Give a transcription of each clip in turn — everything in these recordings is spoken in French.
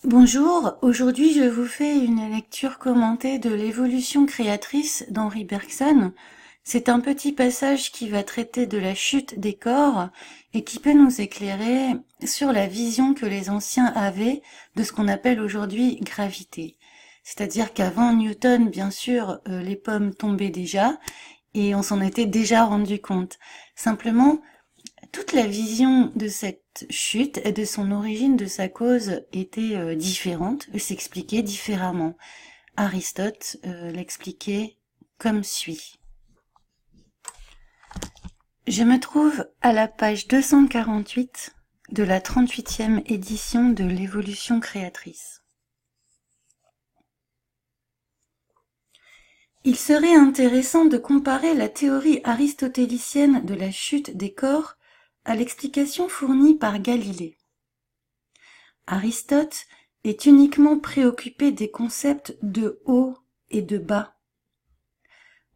Bonjour, aujourd'hui je vous fais une lecture commentée de l'évolution créatrice d'Henri Bergson. C'est un petit passage qui va traiter de la chute des corps et qui peut nous éclairer sur la vision que les anciens avaient de ce qu'on appelle aujourd'hui gravité. C'est-à-dire qu'avant Newton, bien sûr, les pommes tombaient déjà et on s'en était déjà rendu compte. Simplement, toute la vision de cette chute et de son origine, de sa cause, était différente, s'expliquait différemment. Aristote l'expliquait comme suit. Je me trouve à la page 248 de la 38e édition de l'Évolution créatrice. Il serait intéressant de comparer la théorie aristotélicienne de la chute des corps à l'explication fournie par Galilée. Aristote est uniquement préoccupé des concepts de haut et de bas,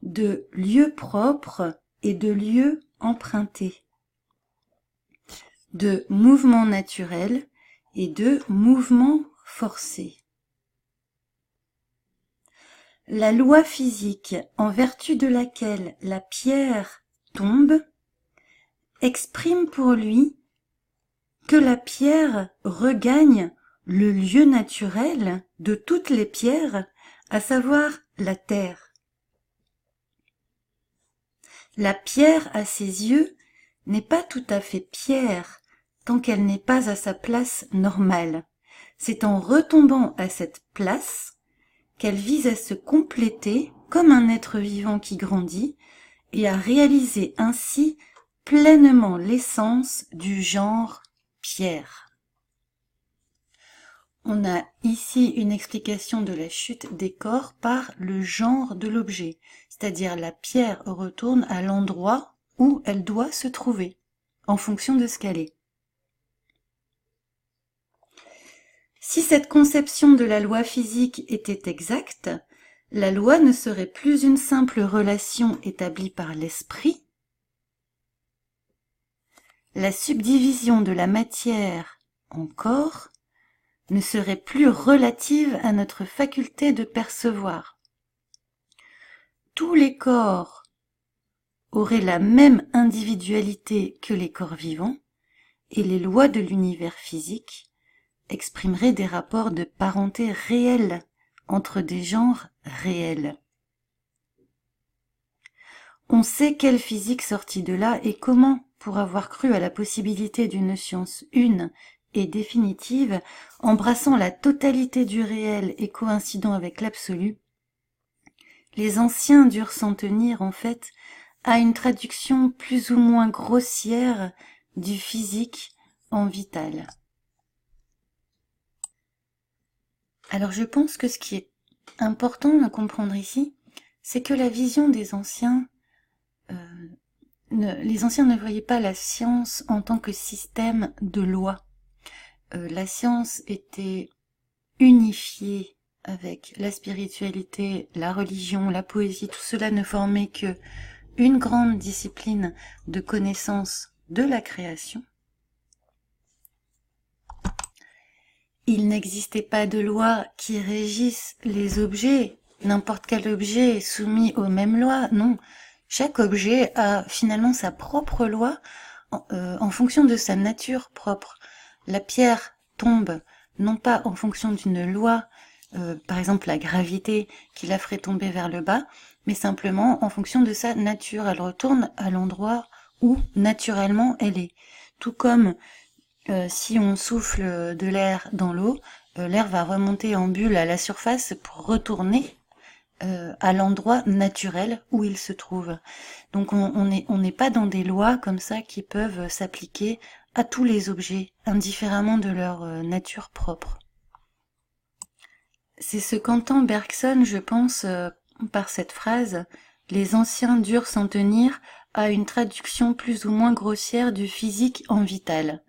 de lieu propre et de lieu emprunté, de mouvement naturel et de mouvement forcé. La loi physique en vertu de laquelle la pierre tombe exprime pour lui que la pierre regagne le lieu naturel de toutes les pierres, à savoir la terre. La pierre, à ses yeux, n'est pas tout à fait pierre tant qu'elle n'est pas à sa place normale. C'est en retombant à cette place qu'elle vise à se compléter comme un être vivant qui grandit et à réaliser ainsi pleinement l'essence du genre pierre. On a ici une explication de la chute des corps par le genre de l'objet, c'est-à-dire la pierre retourne à l'endroit où elle doit se trouver, en fonction de ce qu'elle est. Si cette conception de la loi physique était exacte, la loi ne serait plus une simple relation établie par l'esprit. La subdivision de la matière en corps ne serait plus relative à notre faculté de percevoir. Tous les corps auraient la même individualité que les corps vivants, et les lois de l'univers physique exprimeraient des rapports de parenté réels entre des genres réels. On sait quelle physique sortit de là et comment, pour avoir cru à la possibilité d'une science une et définitive, embrassant la totalité du réel et coïncidant avec l'absolu, les anciens durent s'en tenir, en fait, à une traduction plus ou moins grossière du physique en vital. Alors je pense que ce qui est important à comprendre ici, c'est que la vision des anciens, les anciens ne voyaient pas la science en tant que système de loi. La science était unifiée avec la spiritualité, la religion, la poésie, tout cela ne formait que une grande discipline de connaissance de la création. Il n'existait pas de loi qui régisse les objets. N'importe quel objet est soumis aux mêmes lois. Non, chaque objet a finalement sa propre loi en fonction de sa nature propre. La pierre tombe non pas en fonction d'une loi, par exemple la gravité qui la ferait tomber vers le bas, mais simplement en fonction de sa nature. Elle retourne à l'endroit où naturellement elle est. Tout comme si on souffle de l'air dans l'eau, l'air va remonter en bulle à la surface pour retourner à l'endroit naturel où il se trouve. Donc on n'est pas dans des lois comme ça qui peuvent s'appliquer à tous les objets, indifféremment de leur nature propre. C'est ce qu'entend Bergson, je pense, par cette phrase « Les anciens durent s'en tenir à une traduction plus ou moins grossière du physique en vital ».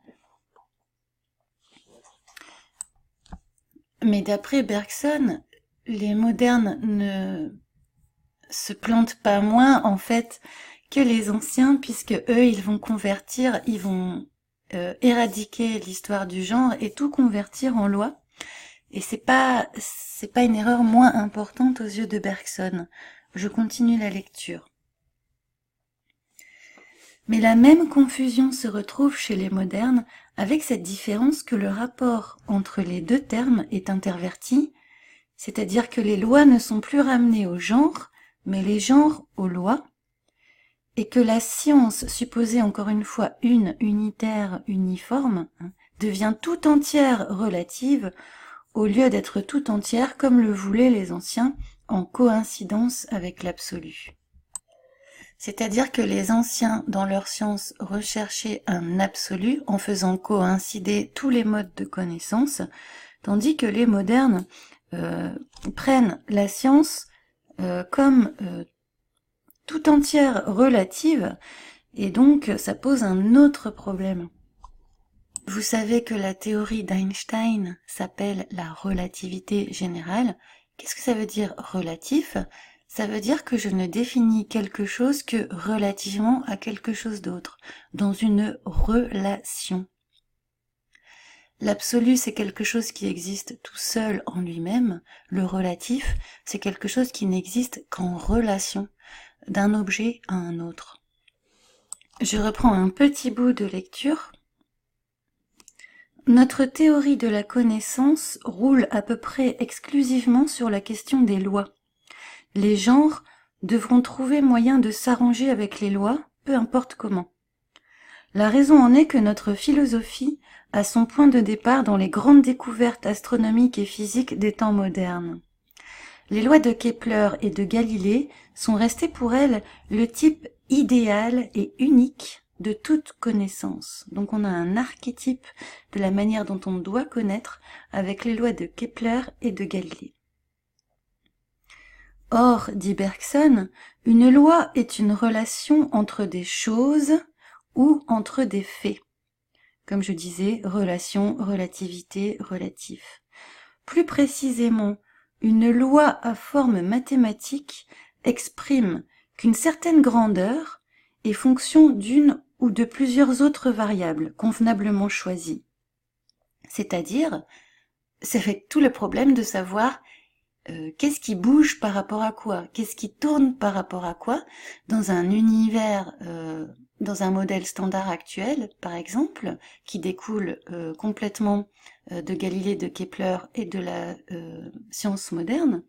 Mais d'après Bergson, les modernes ne se plantent pas moins, en fait, que les anciens, puisque eux, ils vont convertir, ils vont éradiquer l'histoire du genre et tout convertir en loi. Et c'est pas une erreur moins importante aux yeux de Bergson. Je continue la lecture. Mais la même confusion se retrouve chez les modernes, avec cette différence que le rapport entre les deux termes est interverti, c'est-à-dire que les lois ne sont plus ramenées au genre, mais les genres aux lois, et que la science, supposée encore une fois unitaire, uniforme, devient tout entière relative, au lieu d'être tout entière comme le voulaient les anciens, en coïncidence avec l'absolu. C'est-à-dire que les anciens, dans leur science, recherchaient un absolu en faisant coïncider tous les modes de connaissance, tandis que les modernes prennent la science comme tout entière relative, et donc ça pose un autre problème. Vous savez que la théorie d'Einstein s'appelle la relativité générale. Qu'est-ce que ça veut dire relatif ? Ça veut dire que je ne définis quelque chose que relativement à quelque chose d'autre, dans une relation. L'absolu, c'est quelque chose qui existe tout seul en lui-même. Le relatif, c'est quelque chose qui n'existe qu'en relation d'un objet à un autre. Je reprends un petit bout de lecture. Notre théorie de la connaissance roule à peu près exclusivement sur la question des lois. Les genres devront trouver moyen de s'arranger avec les lois, peu importe comment. La raison en est que notre philosophie a son point de départ dans les grandes découvertes astronomiques et physiques des temps modernes. Les lois de Kepler et de Galilée sont restées pour elle le type idéal et unique de toute connaissance. Donc on a un archétype de la manière dont on doit connaître avec les lois de Kepler et de Galilée. Or, dit Bergson, une loi est une relation entre des choses ou entre des faits. Comme je disais, relation, relativité, relatif. Plus précisément, une loi à forme mathématique exprime qu'une certaine grandeur est fonction d'une ou de plusieurs autres variables convenablement choisies. C'est-à-dire, ça fait tout le problème de savoir qu'est-ce qui bouge par rapport à quoi, qu'est-ce qui tourne par rapport à quoi, dans un univers, dans un modèle standard actuel, par exemple, qui découle complètement de Galilée, de Kepler et de la science moderne.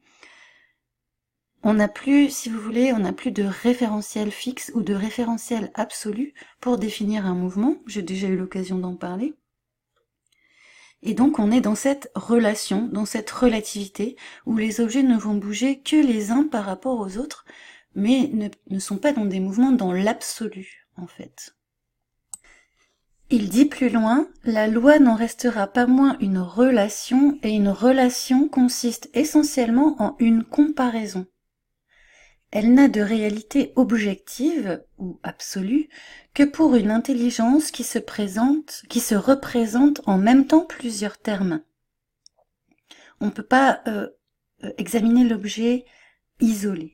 On n'a plus, si vous voulez, on n'a plus de référentiel fixe ou de référentiel absolu pour définir un mouvement. J'ai déjà eu l'occasion d'en parler. Et donc on est dans cette relation, dans cette relativité, où les objets ne vont bouger que les uns par rapport aux autres, mais ne sont pas dans des mouvements dans l'absolu, en fait. Il dit plus loin, la loi n'en restera pas moins une relation, et une relation consiste essentiellement en une comparaison. Elle n'a de réalité objective, ou absolue, que pour une intelligence qui se représente en même temps plusieurs termes. On ne peut pas examiner l'objet isolé.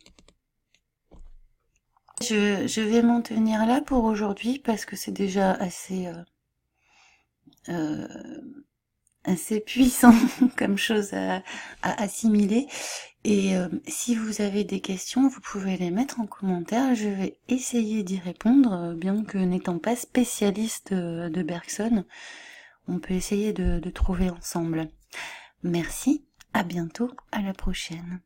Je vais m'en tenir là pour aujourd'hui parce que c'est déjà assez puissant comme chose à assimiler. Et si vous avez des questions, vous pouvez les mettre en commentaire. Je vais essayer d'y répondre, bien que n'étant pas spécialiste de Bergson, on peut essayer de trouver ensemble. Merci, à bientôt, à la prochaine.